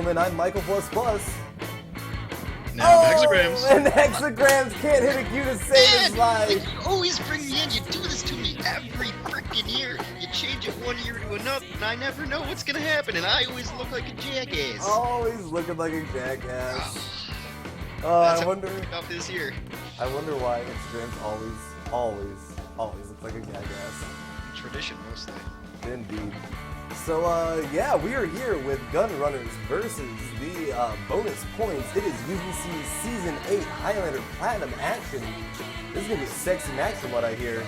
gentlemen, I'm Michael Plus Plus. Now Hexagrams. And Hexagrams can't hit a Q to save his life. You always bring me in. You do this to me every freaking year. You change it one year to another, and I never know what's gonna happen, and I always look like a jackass. Always looking like a jackass. That's I wonder. About this year. I wonder why Hexagrams always looks like a jackass. Tradition mostly. Indeed. So, yeah, we are here with gunRunners versus the bonus points. It is UGC Season 8 Highlander Platinum action. This is going to be a sexy match from what I hear.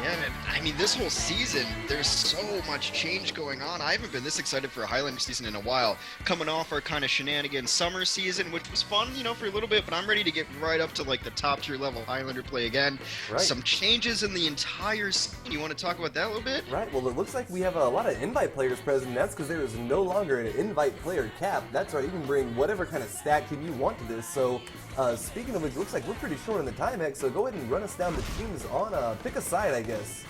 Yeah, man. I mean, this whole season, there's so much change going on. I haven't been this excited for a Highlander season in a while. Coming off our kind of shenanigans summer season, which was fun, you know, for a little bit, but I'm ready to get right up to, like, the top tier level Highlander play again. Right. Some changes in the entire scene. You want to talk about that a little bit? Right, well, it looks like we have a lot of invite players present. That's because there is no longer an invite player cap. That's right, you can bring whatever kind of stack team you want to this. So, speaking of which, it looks like we're pretty short on the time, Hex, so go ahead and run us down the teams on, pick a side, I guess.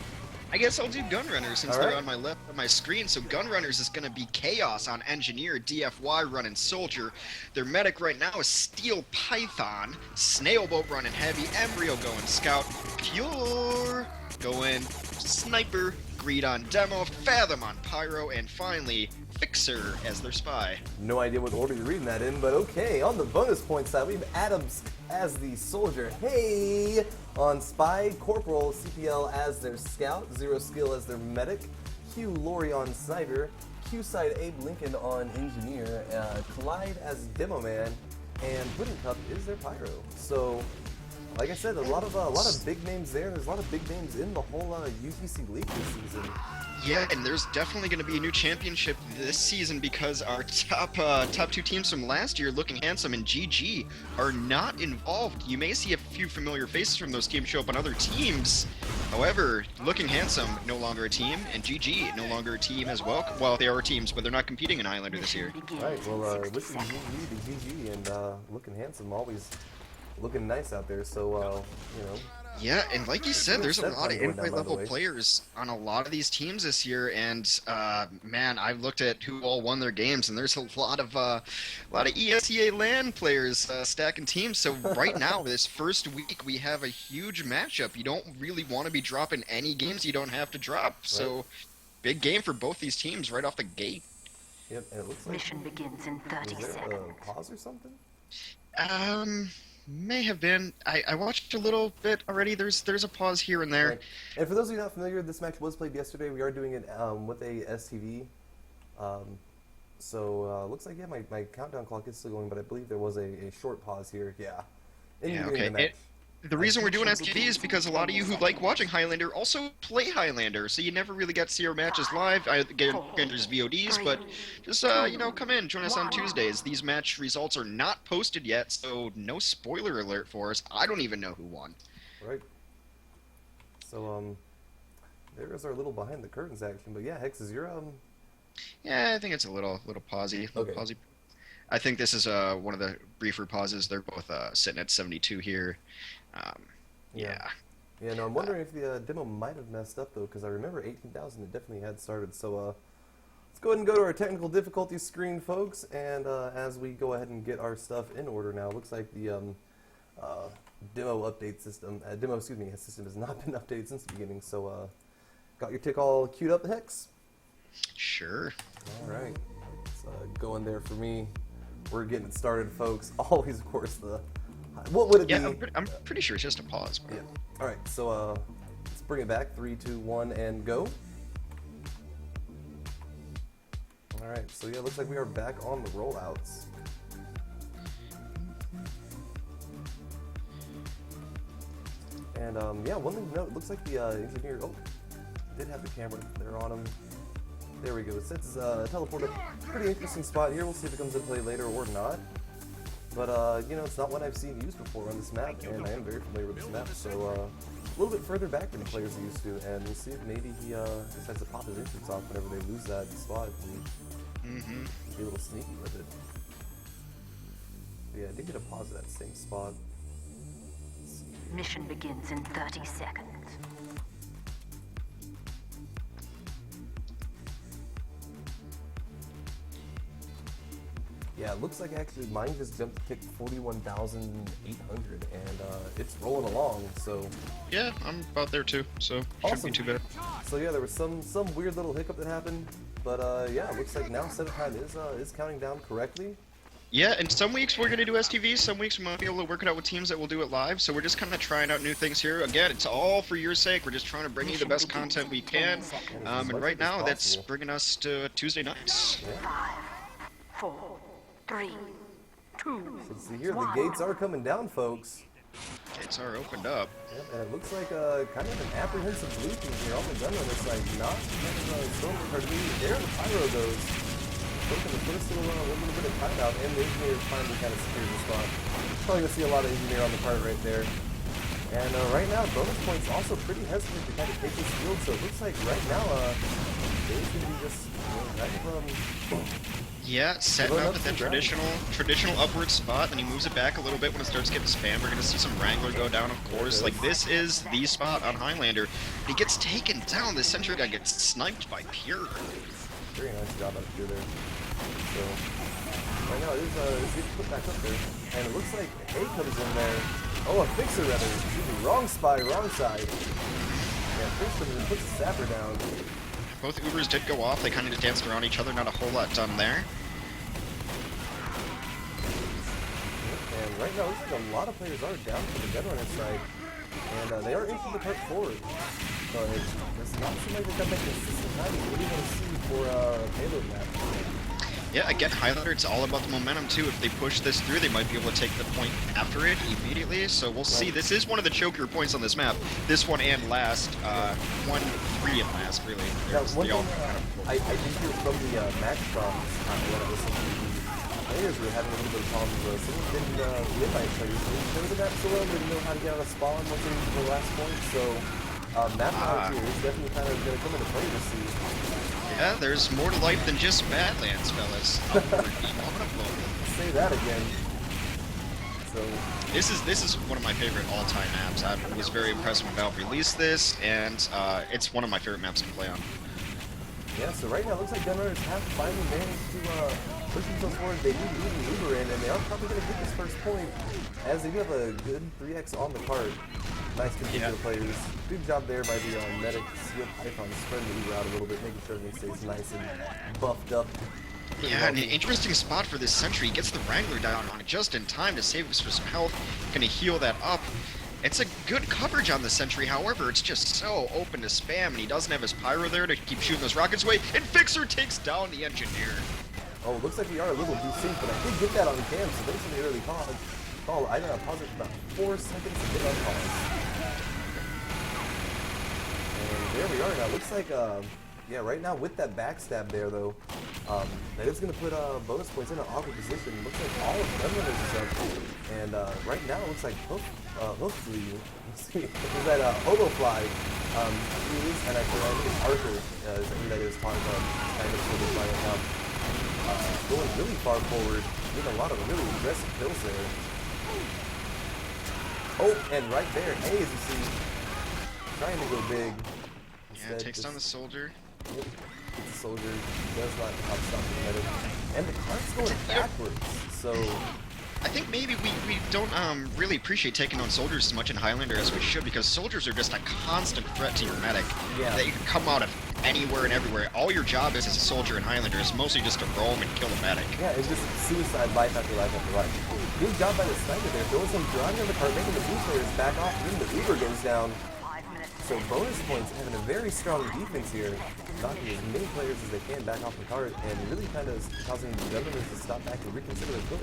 I guess I'll do gunRunners since All right. they're on my left of my screen. So gunRunners is going to be Chaos on Engineer, DFY running Soldier. Their medic right now is Steel Python, Snailboat running Heavy, Embryo going Scout, Pure going Sniper, Greed on Demo, Fathom on Pyro, and finally Fixer as their Spy. No idea what order you're reading that in, but okay. On the bonus point side, we have Adams as the Soldier. Hey! On Spy, Corporal CPL as their Scout, Zero Skill as their Medic, Q Lori on Sniper, Q side Abe Lincoln on Engineer, Clyde as Demo Man, and Pudding Cup is their Pyro. So, like I said, a lot of big names there. There's a lot of big names in the whole UGC League this season. Yeah, and there's definitely going to be a new championship this season because our top two teams from last year, Looking Handsome and GG, are not involved. You may see a few familiar faces from those teams show up on other teams. However, Looking Handsome, no longer a team, and GG, no longer a team as well. Well, they are teams, but they're not competing in Highlander this year. Right, well, wishing GG to GG and Looking Handsome, always looking nice out there, so, you know. Yeah, and like you said, there's a lot of going down, invite level players on a lot of these teams this year, and man, I've looked at who all won their games, and there's a lot of ESEA LAN players stacking teams. So right now, this first week, we have a huge matchup. You don't really want to be dropping any games you don't have to drop. So big game for both these teams right off the gate. Yep, and it looks like Mission begins in 30 is there seconds. a pause or something? May have been. I watched a little bit already. There's a pause here and there. Right. And for those of you not familiar, this match was played yesterday. We are doing it with a STV. So looks like, yeah, my countdown clock is still going, but I believe there was a short pause here. Yeah. Yeah, okay. The reason we're doing STV is because a lot of you who like watching Highlander also play Highlander, so you never really get to see our matches live. I get there's VODs, but just you know, come in, join us on Tuesdays. These match results are not posted yet, so no spoiler alert for us. I don't even know who won. Right. So there is our little behind the curtains action. But yeah, Hex, is your Yeah, I think it's a little pausey. Okay. Pausey. I think this is one of the briefer pauses. They're both sitting at 72 here. Yeah. Yeah, no, I'm wondering if the demo might have messed up, though, because I remember 18,000, it definitely had started. So let's go ahead and go to our technical difficulty screen, folks, and as we go ahead and get our stuff in order now, looks like the demo update system, system has not been updated since the beginning, so got your tick all queued up, Hex? Sure. All right. It's going there for me. We're getting it started, folks. Always, of course, what would it be? Yeah, I'm pretty sure it's just a pause. Bro. Yeah. All right, so let's bring it back. 3, 2, 1, and go. All right, so yeah, looks like we are back on the rollouts. And yeah, one thing to note, it looks like the engineer did have the camera there on him. There we go. It sets teleport a pretty interesting spot here. We'll see if it comes into play later or not. But, you know, it's not one I've seen used before on this map, and I am very familiar with this map, so a little bit further back than the players are used to, and we'll see if maybe he decides to pop his entrance off whenever they lose that spot, and be a little sneaky with it. But yeah, I did get a pause at that same spot. Mission begins in 30 seconds. Yeah, it looks like actually mine just jumped to pick 41,800, and it's rolling along. So Yeah, I'm about there too, so shouldn't be too bad. So yeah, there was some weird little hiccup that happened, but yeah, it looks like now setup time is counting down correctly. Yeah, and some weeks we're going to do STVs, some weeks we might be able to work it out with teams that will do it live, so we're just kind of trying out new things here. Again, it's all for your sake, we're just trying to bring you the best content we can, and right now that's bringing us to Tuesday nights. Yeah. 5, 4, 3, 2. So see here, the gates are coming down, folks. Gates are opened up. Yep, and it looks like kind of an apprehensive blue team here on the gunRunners side. Not kind of storm card to be there. The pyro goes. Looking to put us in a little bit of timeout, and the engineer finally kind of secures the spot. Probably gonna see a lot of engineer on the cart right there. And right now, bonus points also pretty hesitant to kind of take this field. So it looks like right now, Dave's gonna be just kind of Yeah, setting up at that traditional upward spot, then he moves it back a little bit when it starts getting spammed. We're gonna see some Wrangler go down, of course. Like, this is the spot on Highlander. He gets taken down. This Sentry guy gets sniped by Pure. very nice job out of here there. So right now it's getting put back up there, and it looks like A comes in there. Oh, a fixer rather. Excuse me, wrong spy, wrong side. Yeah, Fix comes in, puts a sapper down. Both Ubers did go off. They kind of just danced around each other. Not a whole lot done there. And right now, it looks like a lot of players are down for the gunRunner side, and they are inching the cart forward. But it's not somebody that got that consistent timing. What do you want to see for payload map? Yeah, again, Highlander, it's all about the momentum, too. If they push this through, they might be able to take the point after it immediately. So we'll see. This is one of the chokier points on this map. This one and last. 1, 3 and last, really. Yeah, one thing I did hear from the match problems when I was listening to the players were having a little bit of problems. Someone didn't, the invite players didn't know the map so well, didn't know how to get on a spawn once they reached the last point. So map knowledge here is definitely kind of going to come into play this season. Yeah, there's more to life than just Badlands, fellas. Say that again. So this is one of my favorite all-time maps. I was very impressed when Valve released this, and it's one of my favorite maps to play on. yeah, so right now it looks like gunRunners have finally managed to push themselves forward. They need even Uber in, and they are probably going to get this first point, as they do have a good 3x on the cart. Nice control to the players. Good job there by the medic Seal Python, spreading the Uber out a little bit, making sure everything stays nice and buffed up. Yeah, an interesting spot for this Sentry. He gets the Wrangler down on it just in time to save us for some health. Gonna heal that up. It's a good coverage on the Sentry, however, it's just so open to spam, and he doesn't have his Pyro there to keep shooting those rockets away, and Fixer takes down the Engineer. Oh, looks like we are a little desynced, but I did get that on cam, so thanks for the early call. I know I paused it for about 4 seconds to get on pause. And there we are now. Looks like, yeah, right now with that backstab there, though, that is going to put bonus points in an awkward position. Looks like all of gunRunners is up. And right now it looks like hopefully, let's see, is that Hobofly, and I think it's Arthur, is who that is, talking about kind of Hobofly right now. Going really far forward, getting a lot of really aggressive kills there. Oh, and right there, Hayes, you see, trying to go big. Yeah, takes down the soldier. Yep, gets the soldier, does not stop the medic. And the cart's going backwards, so I think maybe we don't really appreciate taking on soldiers as much in Highlander as we should, because soldiers are just a constant threat to your medic. Yeah. That you can come out of anywhere and everywhere. All your job is as a soldier in Highlander is mostly just to roam and kill the medic. yeah, it's just suicide life after life after life. Good job by the sniper there, throwing some driving on the cart, making the blue players back off, then the Uber goes down. 5 minutes. So bonus points having a very strong defense here, knocking as many players as they can back off the cart, and really kind of causing the gunRunners to stop back and reconsider their course.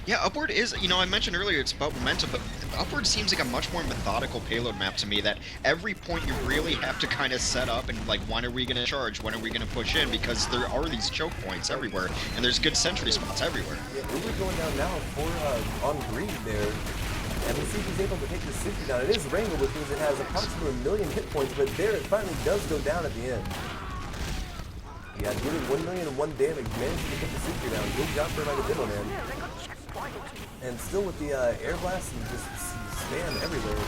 Yeah, Upward is, you know, I mentioned earlier it's about momentum, but Upward seems like a much more methodical payload map to me, that every point you really have to kind of set up and, like, when are we going to charge, when are we going to push in, because there are these choke points everywhere, and there's good sentry spots everywhere. Yeah, Uber going down now for on Greed there, and we see he's able to take the sentry down. It is Wrangle, which means it has approximately 1 million hit points, but there it finally does go down at the end. Yeah, dealing 1,000,001 damage, managing to get the sentry down. Good job for my demo man. And still with the air blast and just spam everywhere.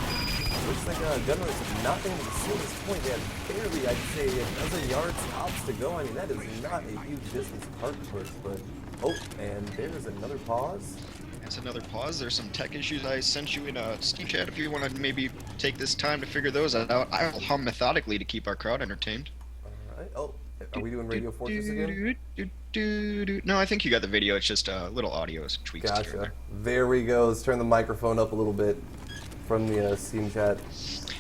Looks like gunRunners have not been able to seal this point. They have barely, I'd say, a dozen yards tops to go. I mean, that is not a huge distance cart push, but oh, and there's another pause. That's another pause. There's some tech issues I sent you in a Steam chat. If you want to maybe take this time to figure those out, I will hum methodically to keep our crowd entertained. All right. Oh, are we doing Radio Fortress again? No, I think you got the video. It's just little audio tweaks. Gotcha. There we go. Let's turn the microphone up a little bit from the Steam chat.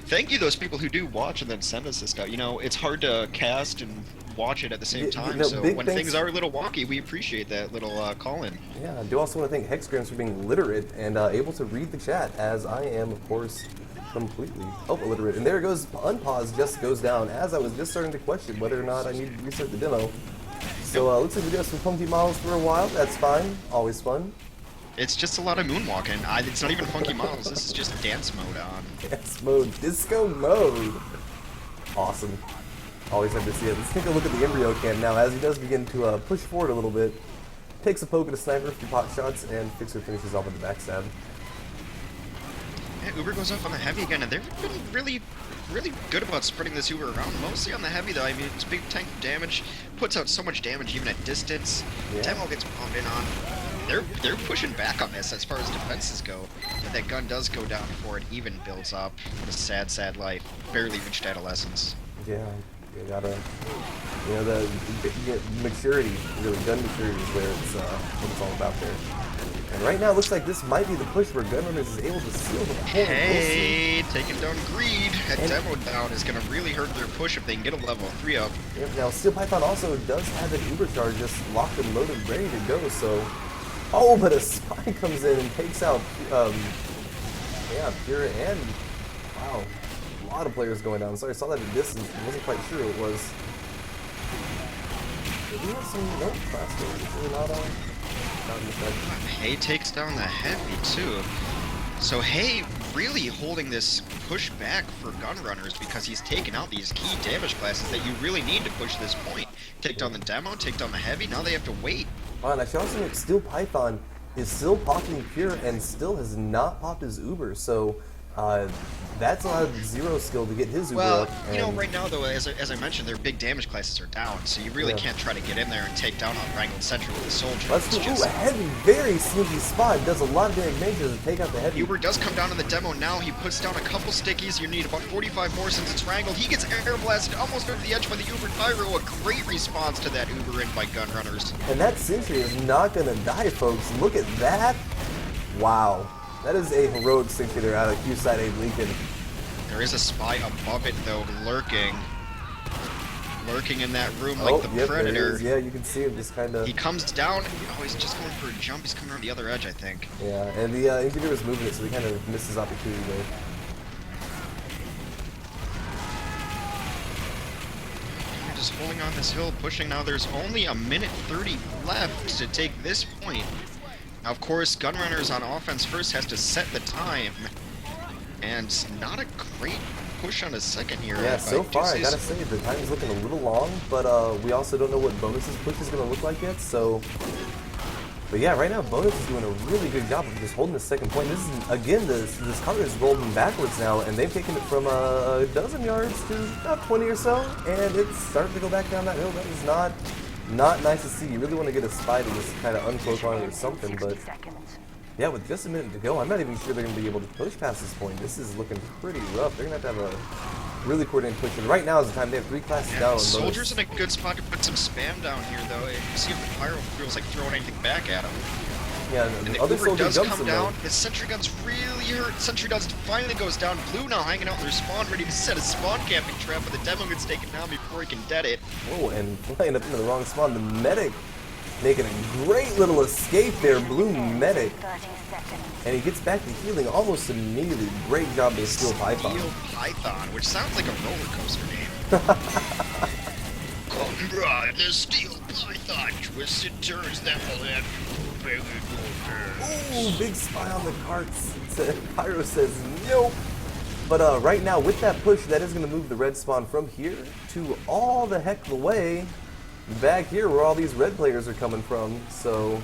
Thank you, those people who do watch and then send us this stuff. You know, it's hard to cast and watch it at the same time, so when things are a little wonky, we appreciate that little call-in. Yeah, I do also want to thank Hexagrams for being literate and able to read the chat, as I am, of course, completely illiterate. And there it goes, unpause just goes down, as I was just starting to question whether or not I needed to restart the demo. So looks like we do have some funky models for a while. That's fine, always fun. It's just a lot of moonwalking. It's not even funky models, this is just dance mode on. Dance mode, disco mode. Awesome. Always have to see it. Let's take a look at the embryo cam now, as he does begin to push forward a little bit. Takes a poke at a sniper, a few pot shots, and Fixer finishes off with the backstab. Yeah, Uber goes up on the heavy again, and they've been really good about spreading this Uber around. Mostly on the heavy, though. I mean, it's big tank damage, puts out so much damage even at distance. Yeah. Demo gets bombed in on. They're pushing back on this as far as defenses go. But that gun does go down before it even builds up. What a sad, sad life. Barely reached adolescence. Yeah. You gotta, you know, the maturity, really, gun maturity is where it's what it's all about there. And right now, it looks like this might be the push where gunRunners is able to seal the point. Hey, taking down Greed. That demo down is going to really hurt their push if they can get a level 3 up. Yeah, now, Steel Python also does have an Uber charge just locked and loaded, ready to go, so... Oh, but a spy comes in and takes out, yeah, Pure and... Wow. A lot of players going down. Sorry, I saw that at a distance. I wasn't quite sure it was. Did we have some? Nope, faster. It's really not on. Not in effect. Hay takes down the heavy too. So Hay really holding this push back for gunRunners because he's taken out these key damage classes that you really need to push this point. Take down the demo, take down the heavy. Now they have to wait. Oh, and I should also note, Steel Python is still popping Pure and still has not popped his Uber. So. That's a lot of zero skill to get his Uber up. Well, you know, right now, though, as I mentioned, their big damage classes are down, so you really can't try to get in there and take down a Wrangled Sentry with a Soldier. That's cool. Ooh, a heavy, very sneaky spot. Does a lot of damage to take out the heavy. Uber does come down in the demo now. He puts down a couple stickies. You need about 45 more since it's Wrangled. He gets air blasted almost over the edge by the Uber Pyro. A great response to that Uber in by gunRunners. And that Sentry is not going to die, folks. Look at that. Wow. That is a heroic Sentry there out of Q-Side A Lincoln. There is a spy above it, though, lurking. Lurking in that room like the Predator. Yeah, you can see him just kind of... He comes down. Oh, he's just going for a jump. He's coming around the other edge, I think. Yeah, and the Engineer was moving it, so he kind of missed his opportunity there. Just holding on this hill, pushing now. There's only a minute 30 left to take this point. Now, of course, gunRunners on offense first has to set the time. And not a great push on a second here. Yeah, so far, I gotta say, the time is looking a little long, but we also don't know what Bonus's push is gonna look like yet, so... But yeah, right now, Bonus is doing a really good job of just holding the second point. This is, again, this cart is rolling backwards now, and they've taken it from a dozen yards to about 20 or so, and it's starting to go back down that hill. That is not nice to see. You really want to get a spy to just kind of uncloak on it or something, but yeah, with just a minute to go, I'm not even sure they're going to be able to push past this point. This is looking pretty rough. They're going to have a really coordinated push, and right now is the time. They have 3 classes down. Soldier's in a good spot to put some spam down here, though. You see if the Pyro feels like throwing anything back at him. Yeah, and the other Uber does come down. Though. His Sentry Gun's really hurt. Sentry Gun finally goes down. Blue now hanging out in their spawn, ready to set a spawn camping trap, but the demo gets taken down before he can dead it. Oh, and flying up into the wrong spawn. The medic making a great little escape there. Blue medic. And he gets back to healing almost immediately. Great job to Steel Python. Steel Python, which sounds like a roller coaster name. Come ride the Steel Python. Twisted turns that will have you. Ooh, big spy on the carts. Pyro says nope. But right now, with that push, that is going to move the red spawn from here to all the heck the way back here where all these red players are coming from. So,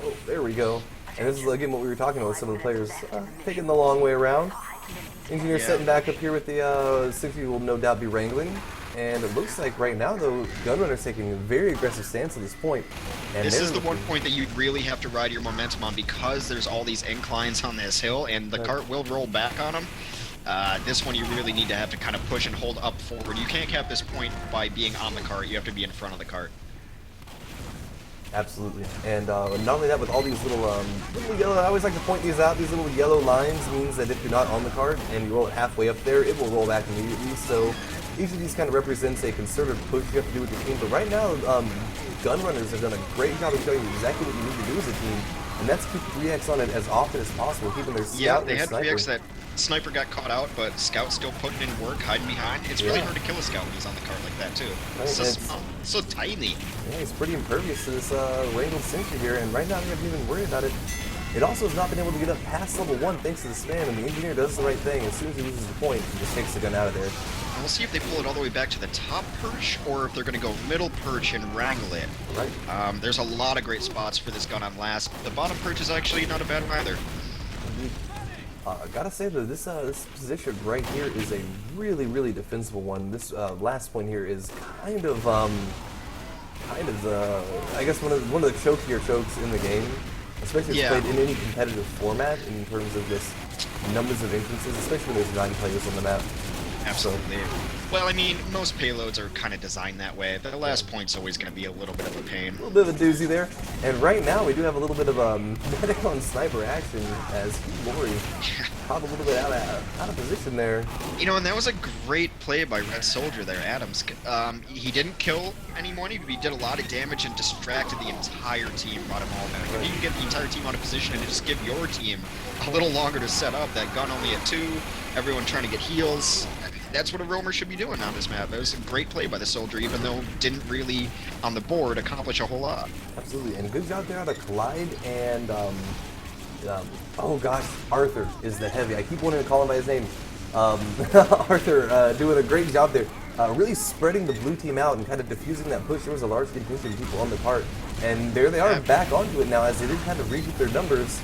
oh, there we go. And this is again what we were talking about with some of the players taking the long way around. Engineer setting back up here with the 60 will no doubt be wrangling. And it looks like right now, though, gunRunners taking a very aggressive stance at this point. And this is the one point that you really have to ride your momentum on because there's all these inclines on this hill, and the cart will roll back on them. This one you really need to have to kind of push and hold up forward. You can't cap this point by being on the cart. You have to be in front of the cart. Absolutely. And not only that, with all these little yellow, I always like to point these out, these little yellow lines means that if you're not on the cart and you roll it halfway up there, it will roll back immediately. So each of these kind of represents a concerted push you have to do with your team. But right now, gunRunners have done a great job of showing you exactly what you need to do as a team. And that's keep 3x on it as often as possible, keeping their scout and they had sniper. 3x that sniper got caught out, but scout's still putting in work, hiding behind. It's really hard to kill a scout when he's on the cart like that too. Right, It's so small, so tiny. Yeah, he's pretty impervious to this wrangled sentry here, and right now they haven't even worried about it. It also has not been able to get up past level 1 thanks to the spam, and the engineer does the right thing. As soon as he loses the point, he just takes the gun out of there. And we'll see if they pull it all the way back to the top perch, or if they're going to go middle perch and wrangle it. Right. There's a lot of great spots for this gun on last. The bottom perch is actually not a bad one either. Gotta say though, this position right here is a really, really defensible one. This last point here is kind of I guess one of the chokier chokes in the game, especially if it's played in any competitive format in terms of just numbers of entrances, especially when there's 9 players on the map. Absolutely. Well, I mean, most payloads are kind of designed that way. The last point's always going to be a little bit of a pain. A little bit of a doozy there. And right now, we do have a little bit of medic on sniper action as Lori caught a little bit out of position there. You know, and that was a great play by Red Soldier there, Adams. He didn't kill anyone. He did a lot of damage and distracted the entire team, brought them all back. If you can get the entire team out of position and just give your team a little longer to set up, that gun only at 2, everyone trying to get heals. That's what a roamer should be doing on this map. It was a great play by the soldier, even though didn't really, on the board, accomplish a whole lot. Absolutely, and good job there out of Clyde and, oh gosh, Arthur is the heavy. I keep wanting to call him by his name. Arthur doing a great job there. Really spreading the blue team out and kind of diffusing that push. There was a large contingent of people on the cart. And there they are back onto it now as they did kind of reboot their numbers.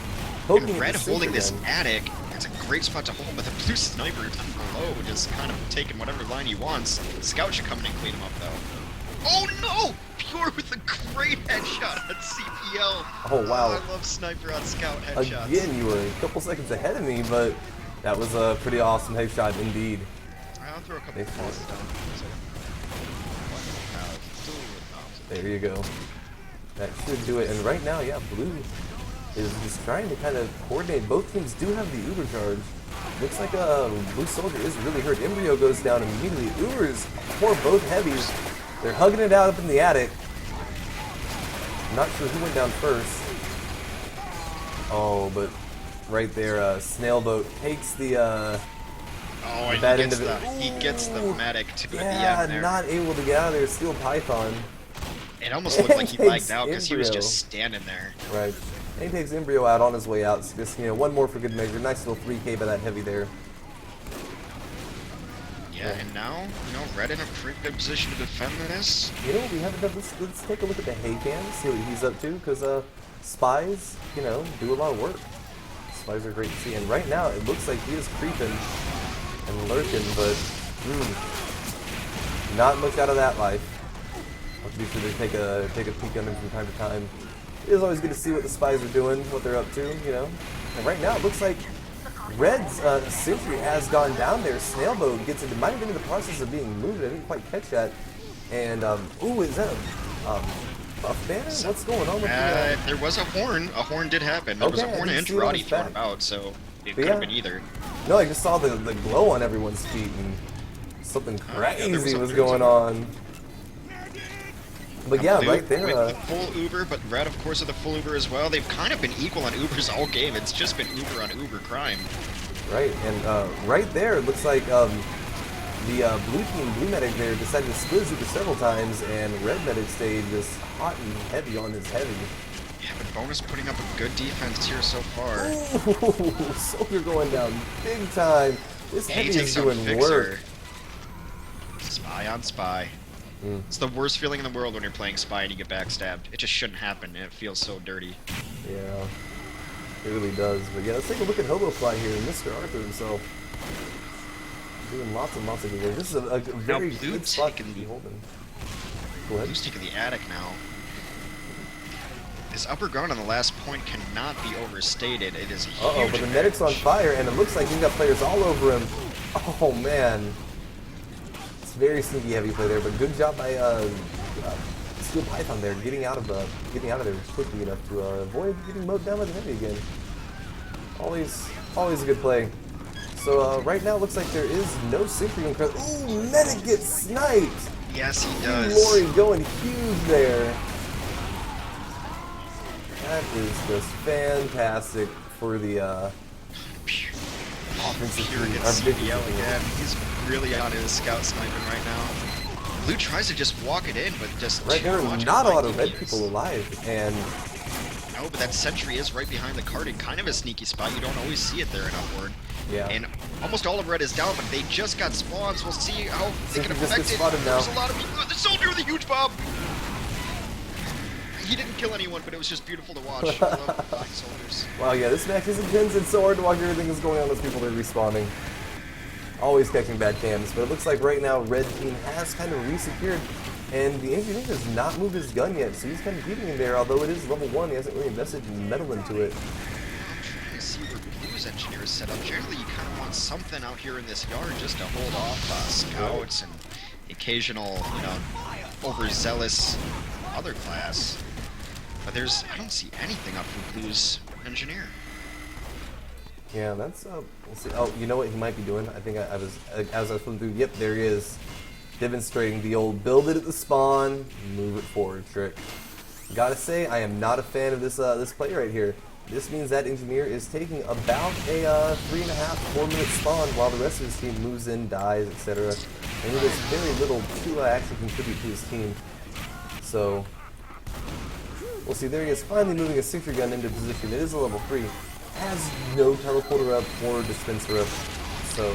And Red holding this attic, it's a great spot to hold, but the blue sniper down below just kind of taking whatever line he wants. Scout should come in and clean him up though. Oh no! Pure with a great headshot on CPL. Oh wow. I love sniper on Scout headshots. Again, you were a couple seconds ahead of me, but that was a pretty awesome headshot indeed. I'll throw a couple of balls down. There you go. That should do it. And right now, yeah, blue is just trying to kind of coordinate. Both teams do have the Uber charge. Looks like blue soldier is really hurt. Embryo goes down immediately. Ubers for both heavies. They're hugging it out up in the attic. Not sure who went down first. Oh, but right there, Snailboat takes the and bad he end gets of it. he gets the medic to at the Yeah, end there. not able to get out of there. Still Python. It almost looked like he takes lagged out because he was Embryo. just standing there. Right. And he takes Embryo out on his way out. So just, one more for good measure. Nice little 3K by that heavy there. Yeah, and now, Red in a pretty good position to defend this. You know what we haven't done? Let's take a look at the Haycam, see what he's up to, because spies, do a lot of work. Spies are great to see, and right now it looks like he is creeping and lurking, but not much out of that life. I'll be sure to take a peek on him from time to time. It is always good to see what the spies are doing, what they're up to, And right now it looks like Red's sentry has gone down there. Snailboat gets it. It might have been in the process of being moved. I didn't quite catch that. And, ooh, is that a buff banner? What's going on with the... There was a horn. A horn did happen. There was a horn and Interati thrown about, so it could have been either. No, I just saw the glow on everyone's feet, and something crazy was going on. But yeah, right there. With the full Uber, but Red, of course, with the full Uber as well. They've kind of been equal on Ubers all game. It's just been Uber on Uber crime. Right, and right there, it looks like the blue team, blue medic there, decided to split his Uber several times, and red medic stayed just hot and heavy on his heavy. Yeah, but Bonus putting up a good defense here so far. Ooh, Soldier going down big time. This heavy is doing work. Spy on spy. It's the worst feeling in the world when you're playing spy and you get backstabbed. It just shouldn't happen, and it feels so dirty. Yeah. It really does. But yeah, let's take a look at Hobofly here, Mr. Arthur himself. Doing lots and lots of good work. This is a very good spot to be holding. Go ahead. Blue's taking the attic now. His upper guard on the last point cannot be overstated. It is huge. Uh-oh, but the medic's on fire, and it looks like he's got players all over him. Oh, man. It's very sneaky heavy play there, but good job by Steel Python there, getting out of there quickly enough to avoid getting mowed down by the heavy again. Always a good play. So right now, it looks like there is no Sentry. Ooh, Medic gets sniped! Yes, he does. Lori going huge there. That is just fantastic for the offensive Pure gets CBL again. He's really on his scout sniping right now. Blue tries to just walk it in, but just right there, not a lot of red people alive, and no, but that sentry is right behind the card in kind of a sneaky spot. You don't always see it there in Upward. yeah. And almost all of red is down, but they just got spawns. We'll see how they can Just affect gets it. spotted now. There's a lot of people. The soldier with a huge bomb. He didn't kill anyone, but it was just beautiful to watch. I love black soldiers. Wow, yeah, this match is intense. It's so hard to watch everything that's going on as people are respawning. Always catching bad cams, but it looks like right now red team has kind of re-secured, and the engineer does not move his gun yet, so he's kind of keeping him there, although it is level 1, he hasn't really invested metal into it. I'm trying to see where Blue's engineer is set up. Generally, you kind of want something out here in this yard just to hold off scouts and occasional, you know, overzealous other class. But I don't see anything up from Blue's engineer. Yeah, that's, we'll see. Oh, you know what he might be doing? I think as I was flipping through, yep, there he is. Demonstrating the old build it at the spawn, move it forward trick. Gotta say, I am not a fan of this this play right here. This means that engineer is taking about a 3.5-4 minute spawn while the rest of his team moves in, dies, etc. And he does very little to actually contribute to his team. So, we'll see. There he is, finally moving a sentry gun into position. It is a level 3. Has no teleporter up or dispenser up, so...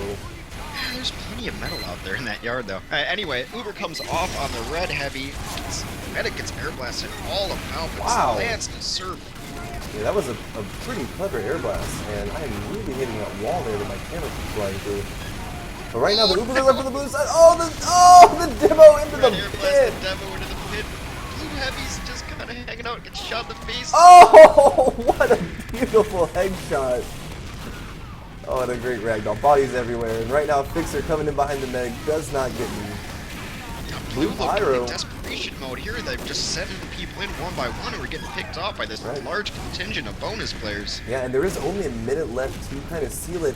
There's plenty of metal out there in that yard, though. Anyway, Uber comes off on the red heavy. Medic gets air blasted all about, but wow. lands to surf. Yeah, that was a pretty clever air blast, and I am really hitting that wall there that my camera keeps flying through. But right now, the Uber is up for the blue side. Oh, the demo into Red the air pit! blast the demo into the pit. Blue heavy's just kind of hanging out, gets shot in the face. Oh, what a beautiful headshot! Oh, and a great ragdoll. Bodies everywhere, and right now, Fixer coming in behind the medic does not get me. Blue Pyro. looked in desperation mode here. They've just sending people in one by one, and we're getting picked off by this large contingent of bonus players. Yeah, and there is only a minute left to kind of seal it.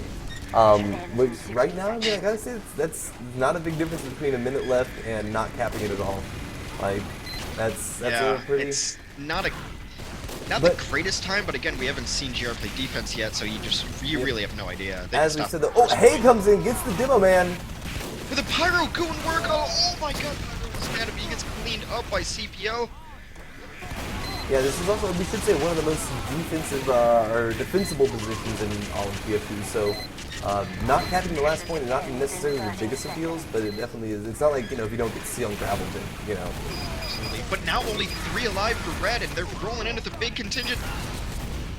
Which right now, I mean, I gotta say, that's not a big difference between a minute left and not capping it at all. Like, that's yeah, a pretty... it's not the greatest time, but again, we haven't seen GR play defense yet, so you really have no idea. They As we said, Hay comes in, gets the demo man. With a pyro going work, oh my god, he gets cleaned up by CPO. Yeah, this is also, we should say, one of the most defensive, or defensible positions in all of PFP, so not capping the last point is not necessarily the biggest appeals, but it definitely is. It's not like, you know, if you don't get C on gravel, then, you know. Absolutely. But now only 3 alive for red, and they're rolling in with a big contingent.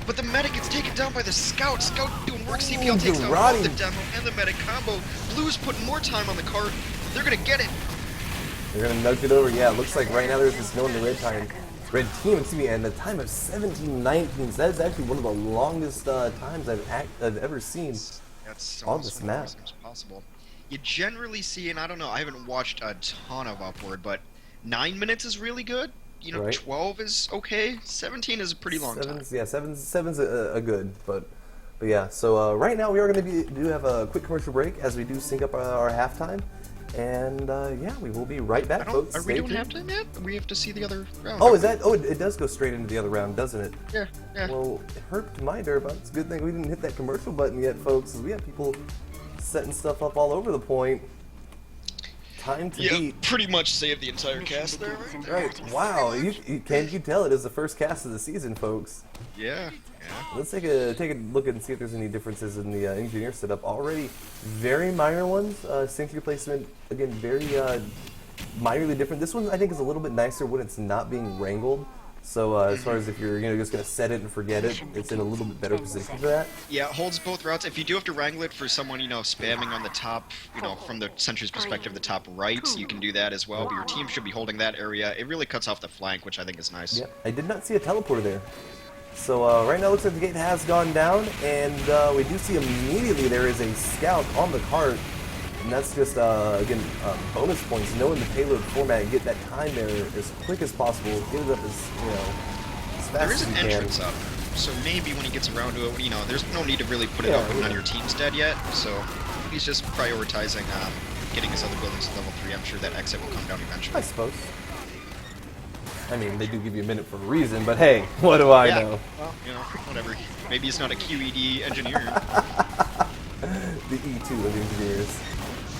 But the medic gets taken down by the scout. Scout doing work. CPL takes out both the demo and the medic combo. Blue's putting more time on the card. They're gonna get it. They're gonna nudge it over. Yeah, it looks like right now there's just no in the red time. Red team, excuse me, and the time of 17:19. So that is actually one of the longest times I've ever seen That's on this map. Possible. You generally see, and I don't know, I haven't watched a ton of Upward, but 9 minutes is really good. You know, right. 12 is okay. 17 is a pretty long time. Yeah, seven's a good, but yeah. So right now we are going to do have a quick commercial break as we do sync up our halftime, and yeah, we will be right back, folks. Are we doing halftime yet? We have to see the other round. Oh, is that? Oh, it does go straight into the other round, doesn't it? Yeah. Well, it hurt my nerve, but it's a good thing we didn't hit that commercial button yet, folks. 'Cause we have people setting stuff up all over the point. Time to beat. Pretty much saved the entire cast there, Right. Wow. Can't you tell it is the first cast of the season, folks? Yeah. Let's take a look and see if there's any differences in the engineer setup. Already, very minor ones. Sentry placement, again, very minorly different. This one I think is a little bit nicer when it's not being wrangled. So as far as if you're just gonna set it and forget it, it's in a little bit better position for that. Yeah, it holds both routes. If you do have to wrangle it for someone, spamming on the top, from the sentry's perspective, the top right, you can do that as well. But your team should be holding that area. It really cuts off the flank, which I think is nice. Yeah, I did not see a teleporter there. So right now it looks like the gate has gone down, and we do see immediately there is a scout on the cart. And that's just, again, bonus points, knowing the payload format, and get that time there as quick as possible, get it up as fast There is as an you can. entrance up, so maybe when he gets around to it, there's no need to really put it up when none of your team's dead yet, so he's just prioritizing getting his other buildings to level 3. I'm sure that exit will come down eventually. I suppose. I mean, they do give you a minute for a reason, but hey, what do I know? Well, whatever. Maybe he's not a QED engineer. The E2 of engineers.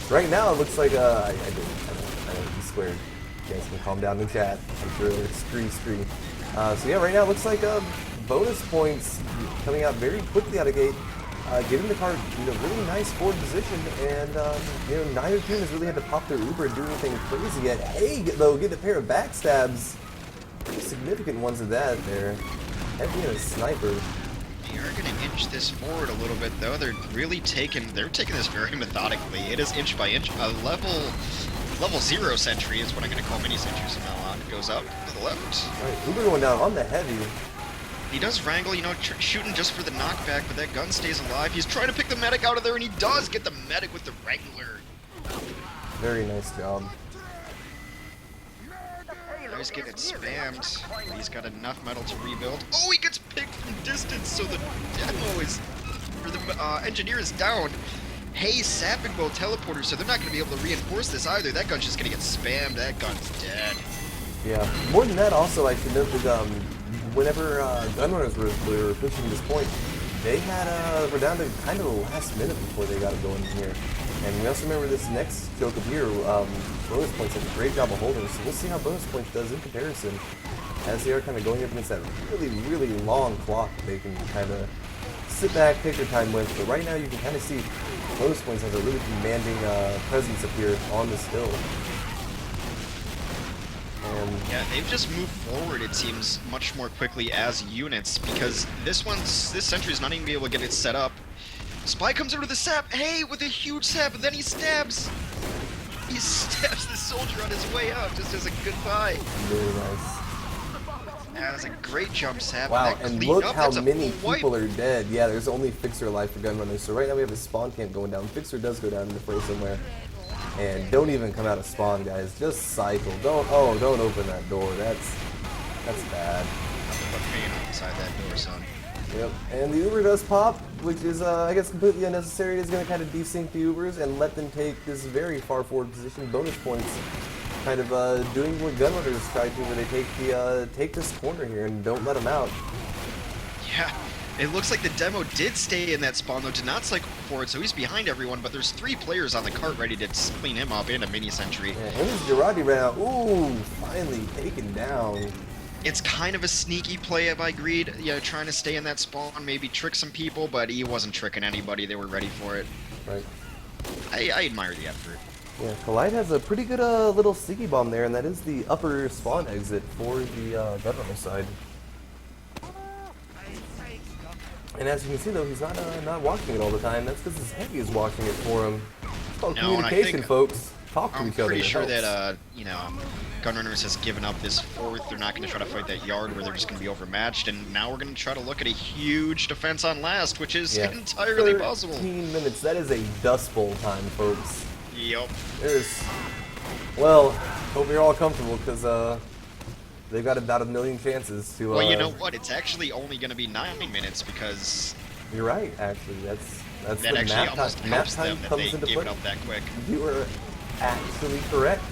Right now, it looks like, I know, he squared. You guys can calm down in chat. I'm sure they're scree. So yeah, right now it looks like bonus points coming out very quickly out of gate, getting the card really nice forward position, and neither team has really had to pop their Uber and do anything crazy yet. Hey, though, get a pair of backstabs, pretty significant ones of that there. Heavy and a sniper. They are going to inch this forward a little bit, though. They're taking this very methodically. It is inch by inch. A level 0 sentry is what I'm going to call mini sentries from now on. It goes up to the left. All right, Uber going down on the heavy. He does wrangle, shooting just for the knockback, but that gun stays alive. He's trying to pick the medic out of there, and he does get the medic with the Wrangler. Very nice job. He's getting spammed. He's got enough metal to rebuild. Oh, he gets picked from distance, so the engineer is down. Hey, sapping both teleporters, so they're not going to be able to reinforce this either. That gun's just going to get spammed. That gun's dead. Yeah. More than that, also, I should note that whenever gunrunners were pushing this point, they had were down to kind of the last minute before they got it going here. And we also remember this next joke of here, bonus points did a great job of holding, so we'll see how bonus points does in comparison, as they are kind of going up against that really, really long clock that they can kind of sit back, take their time with. But right now you can kind of see bonus points has a really commanding presence up here on this hill. And yeah, they've just moved forward, it seems, much more quickly as units, because this sentry's not even be able to get it set up. Spy comes over to the sap, hey, with a huge sap, and then he stabs the soldier on his way out, just as a goodbye. very nice. That was a great jump sap. Wow, and look how That's a many full people wipe. are dead. Yeah, there's only Fixer alive for gunrunners. So right now we have a spawn camp going down. Fixer does go down in the fray somewhere. And don't even come out of spawn, guys. Just cycle. Don't open that door. That's bad. Nothing but pain inside that door, son. Yep. And the Uber does pop, which is, I guess, completely unnecessary. It's going to kind of desync the Ubers and let them take this very far forward position. Bonus points, kind of doing what gunrunners try to, where they take this corner here and don't let them out. Yeah, it looks like the demo did stay in that spawn, though, did not cycle forward, so he's behind everyone, but there's 3 players on the cart ready to clean him up in a mini sentry. Yeah, and this Girardi ran out. Ooh, finally taken down. It's kind of a sneaky play by Greed, trying to stay in that spawn, maybe trick some people, but he wasn't tricking anybody. They were ready for it. Right. I admire the effort. Yeah, Collide has a pretty good little sticky bomb there, and that is the upper spawn exit for the gunrunner side. And as you can see, though, he's not watching it all the time. That's because his heavy is watching it for him. It's called communication, folks. Talk to I'm each other. pretty It sure helps. that, gunrunners has given up this fourth. They're not going to try to fight that yard where they're just going to be overmatched, and now we're going to try to look at a huge defense on last, which is entirely possible. 13 minutes. That is a Dust Bowl time, folks. Yep. Well, hope you're all comfortable, because they've got about 1 million chances to... Well, you know what? It's actually only going to be 9 minutes, because... You're right, actually. That's that the actually map almost time. helps Map them time that comes they into gave play. it up that quick. You are actually correct.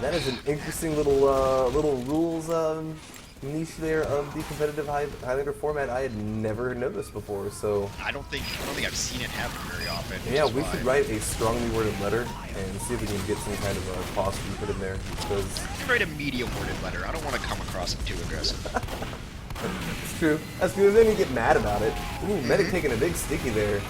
That is an interesting little rules niche there of the competitive Highlander format I had never noticed before. So I don't think I've seen it happen very often. yeah, which is we why. should write a strongly worded letter and see if we can get some kind of apostrophe put in there, because You can write a medium worded letter. I don't want to come across it too aggressive. it's true. That's good. Then you get mad about it. Ooh, Medic taking a big sticky there.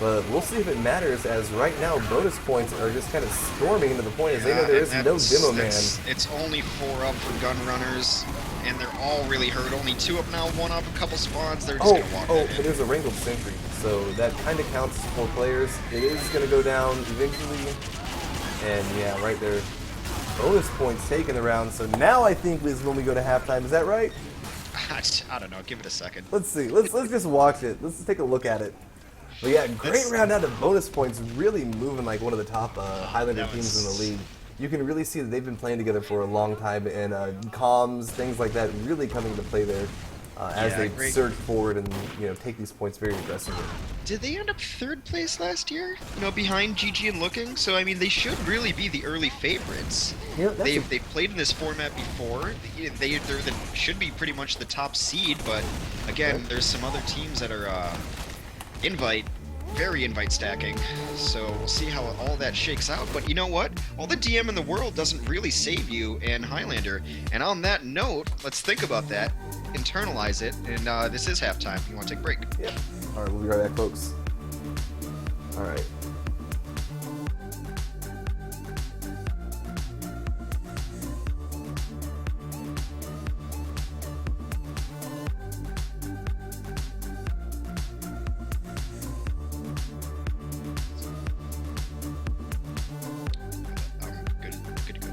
But we'll see if it matters, as right now bonus points are just kind of storming into the point, as they know there is no demo man. It's only 4 up for gunrunners. and they're all really hurt. Only 2 up now, 1 up, a couple spawns. They're just gonna walk oh, that but in. there's a wrangled sentry, so that kind of counts as 4 players. It is going to go down eventually, and yeah, right there. Bonus points taken around, so now I think is when we go to halftime. Is that right? I don't know. Give it a second. Let's see. Let's just watch it. Let's take a look at it. But yeah, great round out of bonus points, really moving like one of the top Highlander teams in the league. You can really see that they've been playing together for a long time, and comms, things like that, really coming into play there as they surge forward and take these points very aggressively. Did they end up 3rd place last year? Behind GG and Looking. So I mean, they should really be the early favorites. Yeah, they've played in this format before. They should be pretty much the top seed. But again, there's some other teams that are very invite stacking. So we'll see how all that shakes out. But you know what? All the DM in the world doesn't really save you in Highlander. And on that note, let's think about that, internalize it, and this is halftime. You want to take a break? Yep. All right, we'll be right back, folks. All right. Good to go.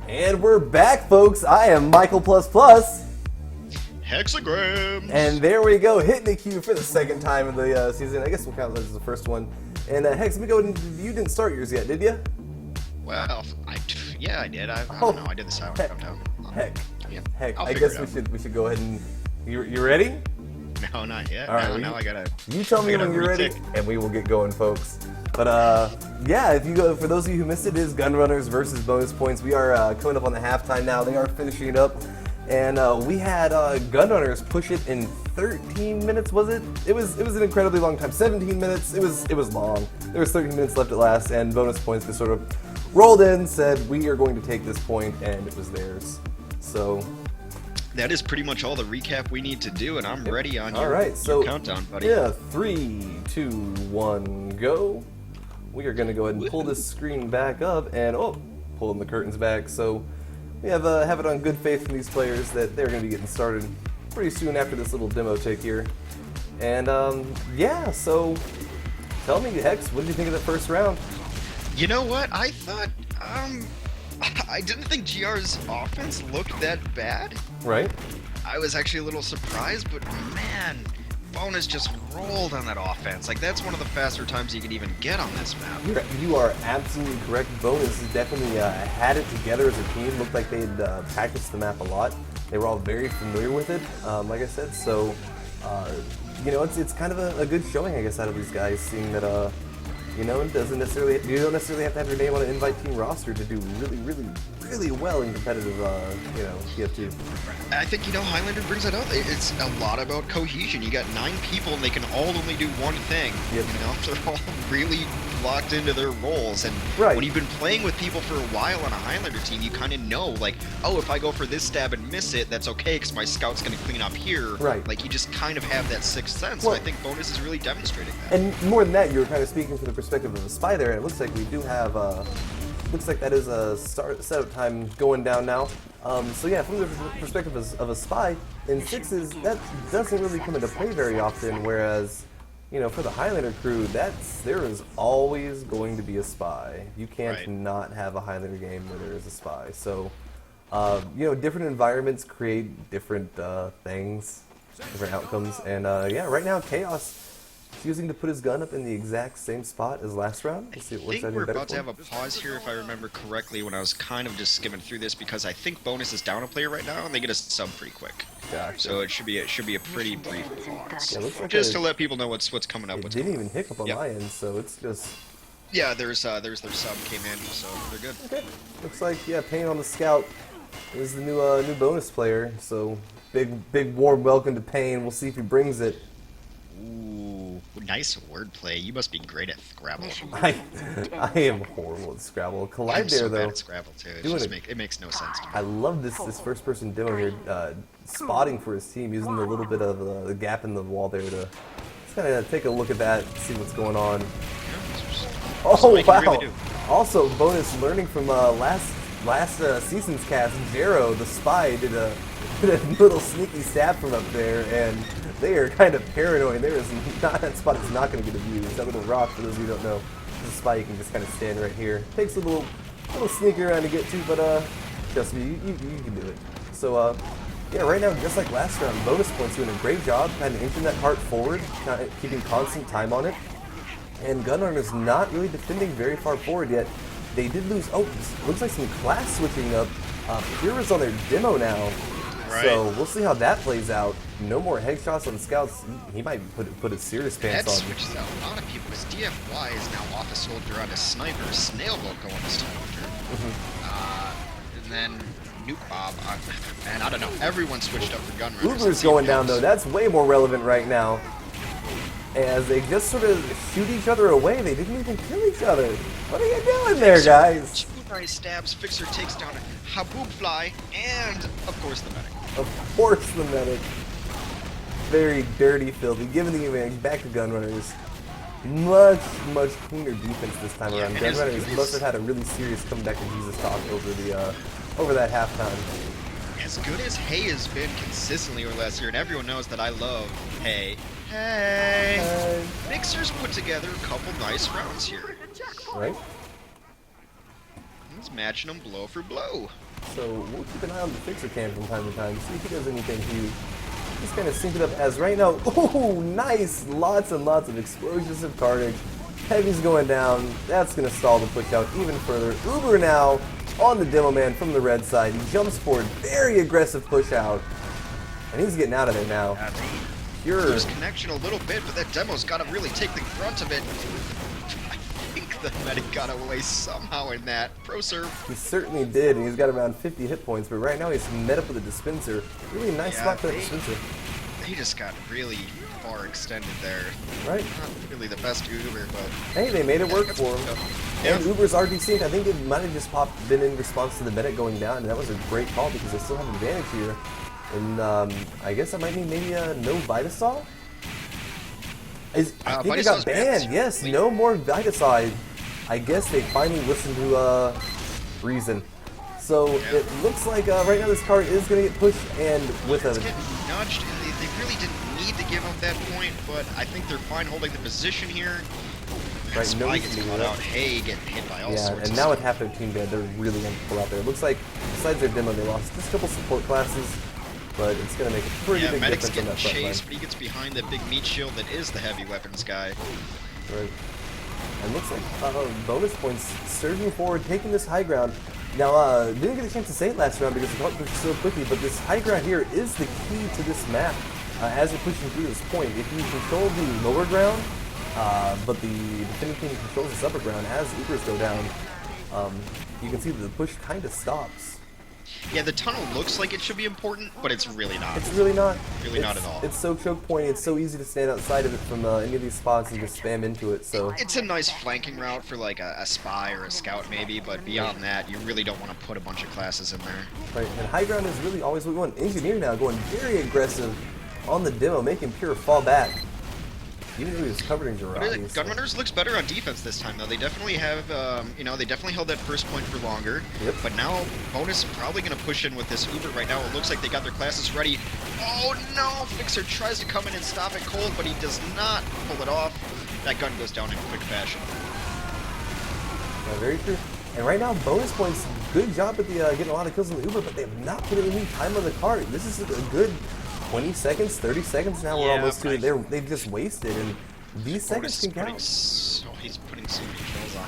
And we're back, folks. I am Mikal Hexagrams! And there we go, hitting the queue for the 2nd time in the season. I guess we'll count this as the first one. And Hex, let me go ahead and you didn't start yours yet, did you? Well, yeah, I did. I don't know. I did the silent countdown. Heck. Yeah. Heck. I'll I figure guess it we should go ahead and you ready? No, not yet. All right, now I gotta. You tell me when you're ready, and we will get going, folks. But yeah, if you go, for those of you who missed it, is gunRunners versus bonus points. We are coming up on the halftime now. They are finishing it up, and we had gunRunners push it in 13 minutes. Was it? It was an incredibly long time. 17 minutes. It was long. There was 13 minutes left at last, and bonus points just sort of rolled in, said we are going to take this point, and it was theirs. So. That is pretty much all the recap we need to do, and I'm ready on your countdown, buddy. Yeah, 3, 2, 1, go. We are going to go ahead and pull this screen back up, and pulling the curtains back. So we have it on good faith from these players that they're going to be getting started pretty soon after this little demo take here. And yeah, so tell me, Hex, what did you think of the first round? You know what? I thought I didn't think GR's offense looked that bad. Right. I was actually a little surprised, but man, Bonus just rolled on that offense. Like, that's one of the faster times you can even get on this map. You are absolutely correct. Bonus definitely had it together as a team. Looked like they had practiced the map a lot. They were all very familiar with it, like I said. So, it's kind of a good showing, I guess, out of these guys, seeing that you don't necessarily have to have your name on an invite team roster to do really well in competitive, TF2. I think, Highlander brings that up. It's a lot about cohesion. You got 9 people and they can all only do one thing. Yep. They're all really locked into their roles. And when you've been playing with people for a while on a Highlander team, you kind of know, like, oh, if I go for this stab and miss it, that's okay because my scout's going to clean up here. Right. Like, you just kind of have that sixth sense. And I think Bonus is really demonstrating that. And more than that, you were kind of speaking from the perspective of a spy there, and it looks like we do have looks like that is a setup time going down now. So yeah, from the perspective of a spy, in 6s, that doesn't really come into play very often, whereas, for the Highlander crew, there is always going to be a spy. You can't not have a Highlander game where there is a spy. So, different environments create different things, different outcomes, and yeah, right now, Chaos choosing to put his gun up in the exact same spot as last round. I think we're about to have a pause here, if I remember correctly, when I was kind of just skimming through this, because I think Bonus is down a player right now, and they get a sub pretty quick. Gotcha. So it should be a pretty brief pause, like just to let people know what's coming up. It didn't even hiccup on my end, so it's just. Yeah, there's their sub came in, so they're good. Okay. Looks like Pain on the Scout is the new bonus player. So big warm welcome to Pain. We'll see if he brings it. Ooh, nice wordplay. You must be great at Scrabble. I am horrible at Scrabble. Collide I'm there so though. bad at Scrabble too. It makes no sense to me. I love this first person demo here, spotting for his team, using a little bit of the gap in the wall there to just kind of take a look at that, see what's going on. Oh wow! Really do. Also, bonus learning from last season's cast, Jero the spy did a little sneaky stab from up there, and they are kind of paranoid. That spot is not going to get a view. That little rock, for those of you who don't know, is a spy you can just kind of stand right here. Takes a little sneaky around to get to, but trust me, you can do it. So yeah, right now, just like last round, bonus points doing a great job, kind of inching that cart forward, kind of keeping constant time on it. And gunRunners not really defending very far forward yet. They did lose. Oh, looks like some class switching up. Pure is on their demo now, Right. so we'll see how that plays out. No more headshots on scouts. He might put a serious pants That on. switches out a lot of people. His DFY is now off a soldier on a sniper. Snailboat going to soldier. And then Nuke Bob. Man, I don't know. Everyone switched up for gunrunners. Uber's going down though. That's way more relevant right now. As they just sort of shoot each other away. They didn't even kill each other. What are you doing there, guys? Two nice stabs. Fixer takes down a Haboob Fly, and of course the medic. Of course the medic. Very dirty, filthy. Giving the advantage back to gunrunners. Much cleaner defense this time around. and Gunrunners must have had a really serious comeback of Jesus talk over that halftime. As good as Hay has been consistently over last year, and everyone knows that I love Hay. Hey! Mixer's put together a couple nice rounds here. Right? He's matching them blow for blow. So we'll keep an eye on the Fixer cam from time to time, see if he does anything huge. Just kind of sync it up as right now. Oh, nice! Lots and lots of explosions of carnage. Heavy's going down. That's going to stall the push out even further. Uber now on the demo man from the red side. He jumps forward. Very aggressive push out. And he's getting out of there now. Pure. There's connection a little bit, but that demo's got to really take the brunt of it. I think the medic got away somehow in that. Pro serve. He certainly did, and he's got around 50 hit points, but right now he's met up with a dispenser. Really nice spot for that dispenser. He just got really far extended there. Right. Not really the best Uber, but... Hey, they made it work for him. Yeah. And Uber's RD sync, I think it might have just been in response to the medic going down, and that was a great call because they still have advantage here. And I guess that might mean maybe no Vitasol? I think it got Vitasol's banned. Yes, no more Vitasol. I guess they finally listened to reason. So it looks like right now this card is going to get pushed, and with It's a... getting nudged. They really didn't need to give up that point, but I think they're fine holding the position here. Right, Spy no gets reason to caught do out. that. Hay getting hit by all Yeah, sorts and of now stuff. with half their team dead, they're really going to pull out there. It looks like, besides their demo, they lost just a couple support classes, but it's going to make a pretty big Medic's difference on getting that front line. chased, but he gets behind that big meat shield that is the heavy weapons guy. Right. And looks like bonus points surging forward, taking this high ground. Now, didn't get a chance to say it last round because it got pushed so quickly, but this high ground here is the key to this map as you're pushing through this point. If you control the lower ground, but the defending team controls this upper ground, as Ubers go down, you can see that the push kind of stops. Yeah, the tunnel looks like it should be important, but it's really not. It's really not. Really not at all. It's so choke pointy. It's so easy to stand outside of it from any of these spots and just spam into it. So It's a nice flanking route for like a spy or a scout maybe, but beyond that, you really don't want to put a bunch of classes in there. right, and high ground is really always what we want. Engineer now going very aggressive on the demo, making Pure fall back. Even though he was covered in Girardi. gunRunners looks better on defense this time, though. They definitely have, they definitely held that first point for longer. Yep. But now, Bonus probably going to push in with this Uber right now. It looks like they got their classes ready. Oh, no! Fixer tries to come in and stop it cold, but he does not pull it off. That gun goes down in quick fashion. Yeah, very true. And right now, bonus points, good job at the getting a lot of kills on the Uber, but they have not put any time on the card. This is a good 20 seconds, 30 seconds now. We're Yeah, almost to but it. They've just wasted, and these seconds can count. He's putting so many kills on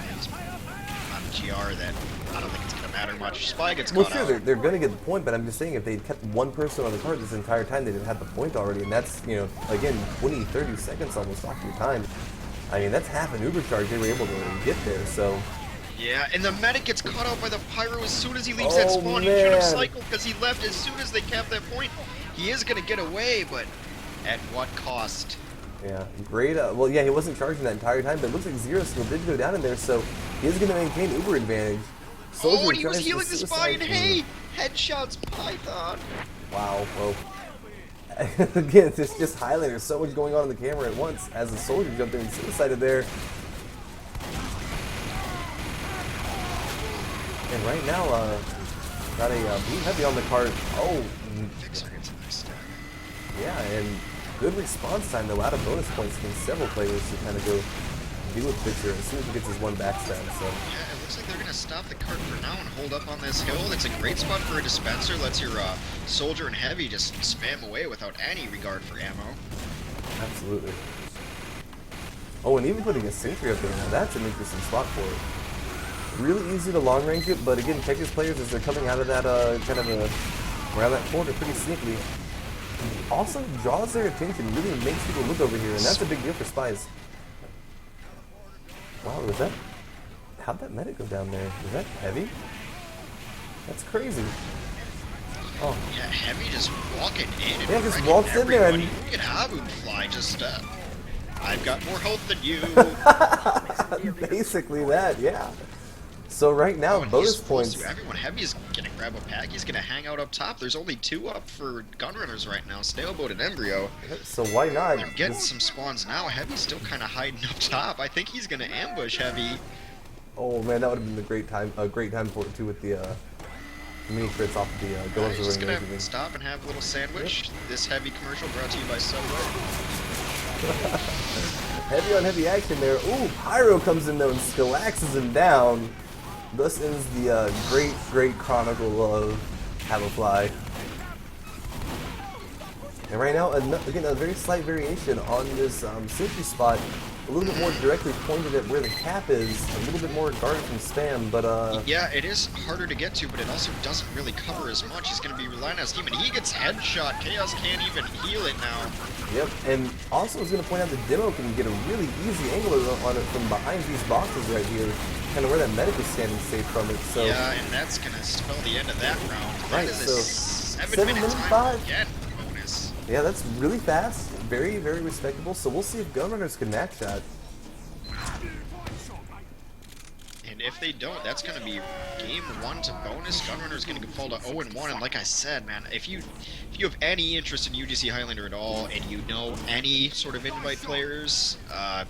GR that I don't think it's going to matter much. Spy gets Well, caught sure, out. they're going to get the point, but I'm just saying if they'd kept one person on the card this entire time, they'd have had the point already, and that's, again, 20, 30 seconds almost off your time. I mean, that's half an Uber charge they were able to get there, so... Yeah, and the medic gets caught out by the pyro as soon as he leaves that spawn. He should have man. cycled because he left as soon as they capped that point. He is going to get away, but at what cost? Yeah, great. Well, yeah, he wasn't charging that entire time, but it looks like Zero Skill did go down in there, so he is going to maintain Uber advantage. Soldier And he was tries healing the suicide. spine. Hey, headshots, Python. Wow, well. Again, it's just Highlander. So much going on in the camera at once as the Soldier jumped in and suicided there. And right now, got a Blue Heavy on the card. Oh, yeah, and good response time though, out of bonus points against several players to kind of go deal with Victor as soon as he gets his one backstab. So yeah, it looks like they're gonna stop the cart for now and hold up on this hill. It's a great spot for a dispenser. Lets your Soldier and Heavy just spam away without any regard for ammo. absolutely. Oh, and even putting a sentry up there now, that's an interesting spot for it. Really easy to long range it, but again, check his players as they're coming out of that kind of around that corner pretty sneakily. Also draws their attention, really makes people look over here, and that's a big deal for Spies. Wow, was that? How'd that medic go down there? Was that Heavy? That's crazy. Oh. Yeah, Heavy just walking in and Yeah, just wrecking walks in there and- Look at Habu fly, just I've got more health than you. Basically that, yeah. So right now, And bonus he's supposed points. to. Everyone Heavy's gonna grab a pack. He's gonna hang out up top. There's only 2 up for gunrunners right now. Snailboat and Embryo. So why not? They're getting some spawns now. Heavy's still kind of hiding up top. I think he's gonna ambush Heavy. Oh man, that would have been a great time for it too with the mini crits off the guns He's just over gonna and everything. stop and have a little sandwich. This Heavy commercial brought to you by Subway. Heavy on heavy action there. Ooh, Pyro comes in though and Skalaxes him down. Thus ends the great chronicle of Havelfly. And right now, again, a very slight variation on this sentry spot. A little bit more directly pointed at where the cap is. A little bit more guarded from spam, but Yeah, it is harder to get to, but it also doesn't really cover as much. He's going to be relying on his team, and he gets headshot. Chaos can't even heal it now. Yep, and also I was going to point out the demo can get a really easy angle on it from behind these boxes right here, kind of where that medic is standing safe from it. So Yeah, and that's going to spell the end of that round. Right, That is so a 7-minute time 5. again bonus. yeah, that's really fast, very respectable. So we'll see if gunrunners can match that. And if they don't, that's going to be game 1 to bonus. Gunrunner's going to fall to 0-1. And like I said, man, if you have any interest in UGC Highlander at all, and you know any sort of invite players,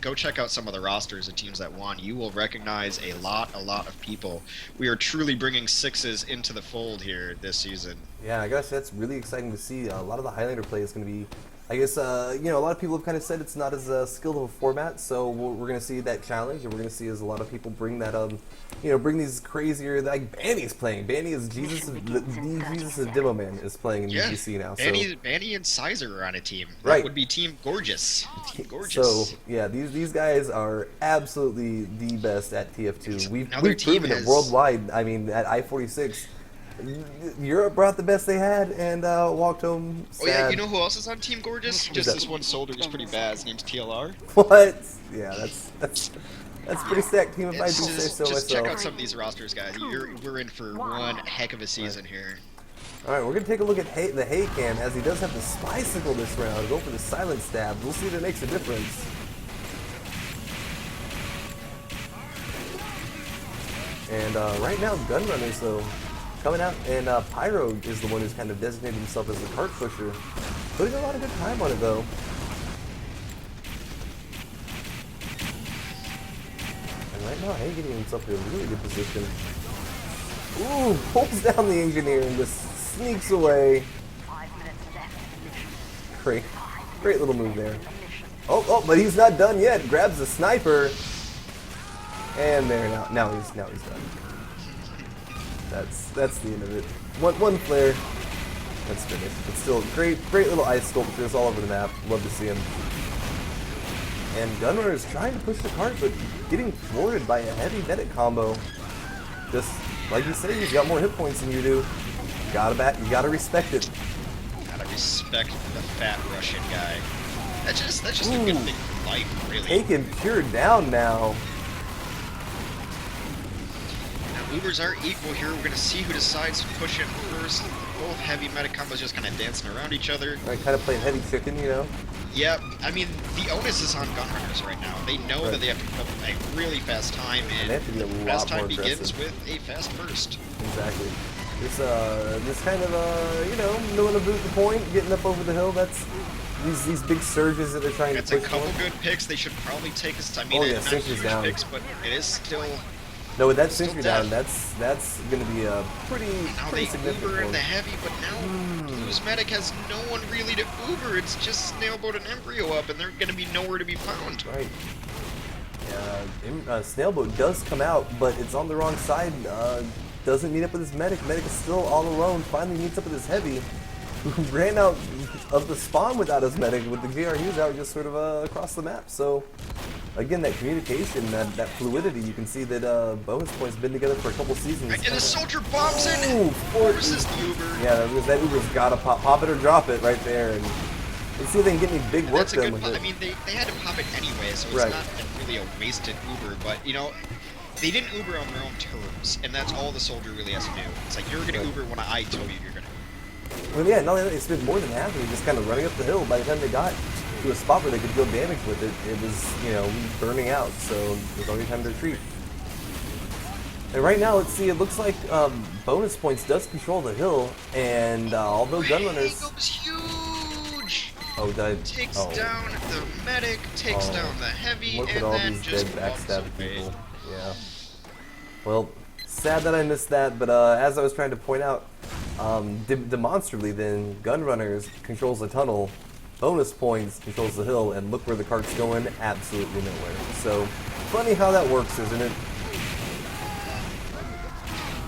go check out some of the rosters of teams that won. You will recognize a lot of people. We are truly bringing 6s into the fold here this season. Yeah, I guess that's really exciting to see. A lot of the Highlander play is going to be, I guess, a lot of people have kind of said it's not as skilled of a format, so we're going to see that challenge, and we're going to see as a lot of people bring that, bring these crazier, like Banny's playing. Banny is Jesus of Demo Man is playing in UGC now. So. Banny and Sizer are on a team. That Right. would be Team Gorgeous. Team Gorgeous. So yeah, these guys are absolutely the best at TF2. We've Now their team proven it has- worldwide. I mean, at I-46. Europe brought the best they had and walked home sad. Oh yeah, you know who else is on Team Gorgeous? Just that? this one soldier who's pretty bad. His name's TLR. What? Yeah, that's pretty stacked team if I do It's say so just check myself. out some of these rosters, guys. We're in for one heck of a season here. All right, we're gonna take a look at the Hay Cam as he does have the Spicicle this round. Go for the silent stab. We'll see if it makes a difference. And right now, gunrunners though. Coming out, and Pyro is the one who's kind of designated himself as the cart pusher. Putting a lot of good time on it, though. And right now, Hay getting himself in a really good position. Ooh, pulls down the engineer and just sneaks away. 5 minutes left. Great little move there. Oh, but he's not done yet. Grabs the sniper. And there, now he's done. That's the end of it. One flare. That's finished. But still, great little ice sculptures all over the map. Love to see him. And gunrunner is trying to push the cart, but getting thwarted by a heavy medic combo. Just like you say, he's got more hit points than you do. You gotta respect it. Gotta respect the fat Russian guy. That's just a good thing for life, really. Taken pure down now. Now, Ubers are equal here. We're gonna see who decides to push in first. both heavy medic combos just kind of dancing around each other. Right, kind of playing heavy chicken, you know? Yeah, I mean, the onus is on gunrunners right now. They know that they have to put up a really fast time, and they have to be a fast lot more time begins aggressive. with a fast burst. Exactly. This kind of, you know, knowing to boot the point, getting up over the hill, that's these big surges that they're trying That's to a push couple for. good picks. They should probably take us. I mean, Oh, yeah, not Cinch is huge down. picks, but it is still. No, with that still sentry death. down, that's going to be a pretty Now pretty they significant Uber in one. the heavy, but now Blue's medic has no one really to Uber. It's just Snailboat and Embryo up, and they're going to be nowhere to be found. Right. Snailboat does come out, but it's on the wrong side. Doesn't meet up with his medic. Medic is still all alone. Finally meets up with his heavy, who ran out of the spawn without his medic, with the JRUs out just sort of across the map. So, again, that communication, that fluidity, you can see that bonus point's been together for a couple seasons. And the soldier bombs in. Ooh, Forces the Uber. Yeah, because that Uber's got to pop it or drop it right there. And let's see if they can get any big work That's a done good with pop. it. I mean, they had to pop it anyway, so it's Right. not really a wasted Uber. But, you know, they didn't Uber on their own terms, and that's all the soldier really has to do. It's like, you're going to Uber when I tell you you're going to. Well, yeah, not only that, they spent more than half of it just kind of running up the hill. By the time they got to a spot where they could deal damage with it, it was, you know, burning out, so it was already time to retreat. And right now, let's see, it looks like bonus points does control the hill, and although gunrunners... Jacob's huge! Oh, died. Takes Oh. down the medic, takes Oh. down the heavy, Look at and all then these just dead walks backstab away. people. Yeah. Well, sad that I missed that, but as I was trying to point out, demonstrably then, gunrunners controls the tunnel, bonus points controls the hill, and look where the cart's going, absolutely nowhere. So, funny how that works, isn't it?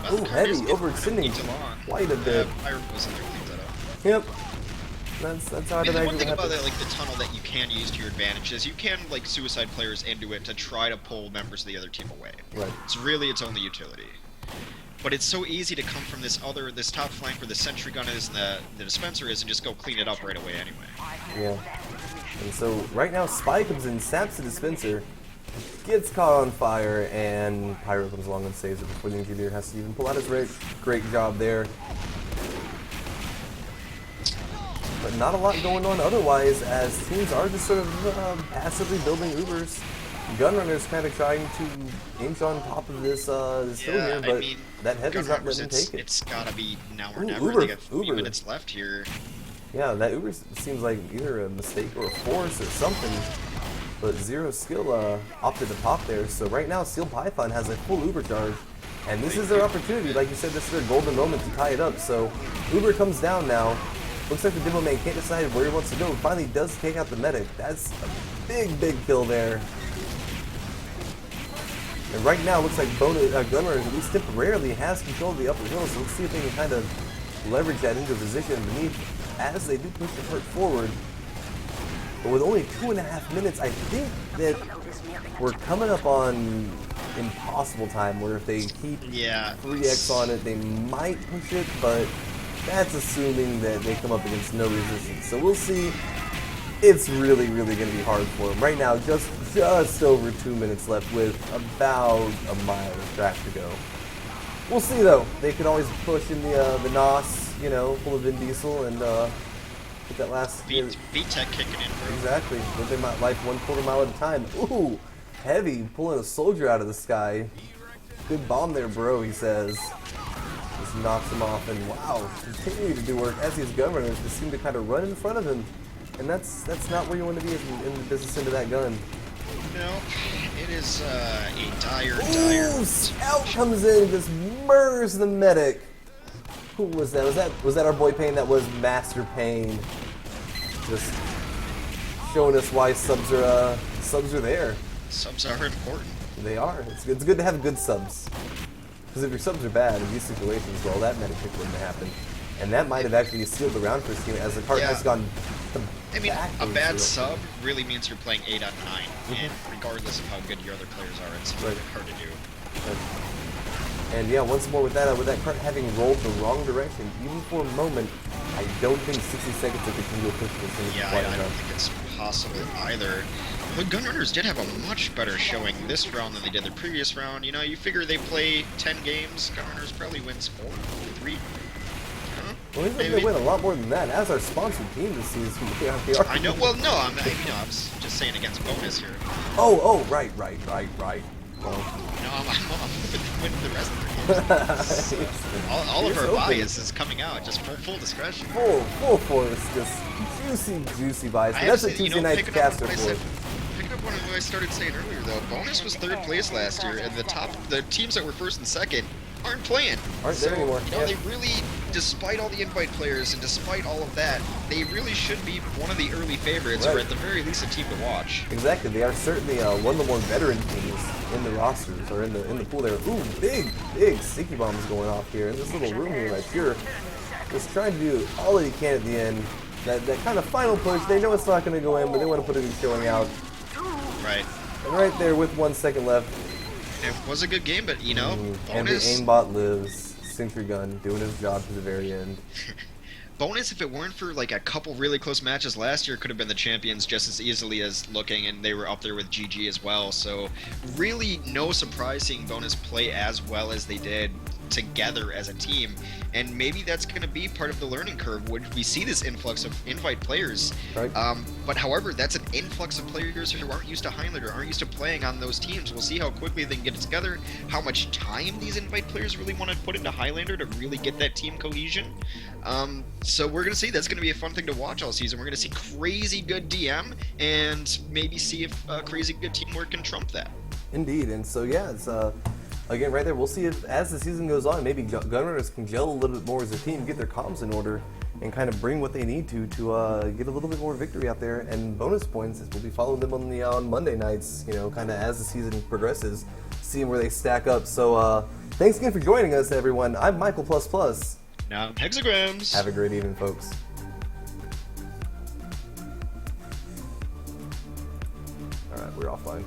Well, Ooh, the heavy, Cardinals get overextending beat along. quite a bit. Pirate was in there, cleans that up. Yep. That's how I'd I mean, the imagine one it thing about happens. that, like the tunnel that you can use to your advantage is you can like suicide players into it to try to pull members of the other team away. Right. It's really its only utility. But it's so easy to come from this top flank where the sentry gun is and the dispenser is and just go clean it up right away anyway. Yeah. And so right now Spy comes in, saps the dispenser, gets caught on fire, and Pyro comes along and saves it before the engineer has to even pull out his rage. Great job there. But not a lot going on otherwise, as teams are just sort of passively building Ubers. Gunrunners kind of trying to inch on top of this hill here, but I mean, that heavy's not gunrunners, letting them take it. It's gotta be now or Ooh, never. Uber, They got 3 Uber. minutes left here. Yeah, that Uber seems like either a mistake or a force or something. But Zero Skill opted to pop there. So right now, Steel Python has a full Uber charge. And this is their opportunity. Like you said, this is their golden moment to tie it up. So Uber comes down now. Looks like the Demo Man can't decide where he wants to go. Finally does take out the medic. That's a big, big kill there. And right now, looks like gunrunners, at least temporarily, has control of the upper hill. So let's see if they can kind of leverage that into a position beneath as they do push the cart forward. But with only 2.5 minutes, I think that we're coming up on impossible time, where if they keep 3x on it, they might push it, but that's assuming that they come up against no resistance. So we'll see. It's really, really going to be hard for them. Right now, just over 2 minutes left with about a mile of track to go. We'll see, though. They could always push in the NOS, you know, full of Vin Diesel, and get that last... VTech kicking in, bro. Exactly. Live their life 1/4 mile at a time. Ooh, heavy, pulling a soldier out of the sky. Good bomb there, bro, he says. Just knocks him off, and wow, continuing to do work as these gunrunners just seem to kind of run in front of him. And that's not where you want to be in the business end of that gun. No, it is a dire. Ooh, Scout comes in and just murders the medic. Who was that? Was that our boy Payne? That was Master Payne. Just showing us why subs are there. Subs are important. They are. It's good to have good subs. Because if your subs are bad in these situations, well, that medic pick wouldn't have happened. And that might have actually sealed the round for his team as the cart has gone back. A bad sub really means you're playing 8 out of 9, and regardless of how good your other players are, it's really hard to do. And yeah, once more with that cart having rolled the wrong direction, even for a moment, I don't think 60 seconds of continual push was going to be quite I don't enough. think it's possible either. The gunrunners did have a much better showing this round than they did the previous round. You know, you figure they play 10 games, gunrunners probably wins 4, 3. Well, he's going to win a lot more than that. As our sponsored team this season, I know. Well, no, I was just saying against bonus here. Oh, right. Well, No, I'm hoping to win the rest of the games. all of our bias is coming out, just full discretion. Full force, just juicy bias. And that's what Tuesday night caster for. Picking up what I started saying earlier, though, bonus was 3rd place last year, and the teams that were 1st and 2nd aren't playing. Aren't there anymore. You know, they really, despite all the invite players and despite all of that, they really should be one of the early favorites, or at the very least a team to watch. Exactly, they are certainly one of the more veteran teams in the rosters, or in the pool there. Ooh, big sticky bombs going off here in this little room here by Pure. Just trying to do all that he can at the end. That kind of final push, they know it's not going to go in, but they want to put a good showing out. Right. And right there with 1 second left. It was a good game, but, you know, and the aimbot lives. Sentry gun doing his job to the very end. Bonus, if it weren't for like a couple really close matches last year, could have been the champions just as easily as looking, and they were up there with GG as well. So really no surprise seeing Bonus play as well as they did together as a team, and maybe that's going to be part of the learning curve when we see this influx of invite players. Right. But however, that's an influx of players who aren't used to Highlander, aren't used to playing on those teams. We'll see how quickly they can get it together, how much time these invite players really want to put into Highlander to really get that team cohesion. So we're going to see. That's going to be a fun thing to watch all season. We're going to see crazy good DM and maybe see if crazy good teamwork can trump that. Indeed, and so yeah, it's again right there. We'll see if as the season goes on, maybe gunRunners can gel a little bit more as a team, get their comms in order, and kind of bring what they need to get a little bit more victory out there. And bonus points, as we'll be following them on Monday nights, you know, kind of as the season progresses, seeing where they stack up. So thanks again for joining us, everyone. I'm Mikal++. Now, Hexagrams. Have a great evening, folks. All right, we're offline.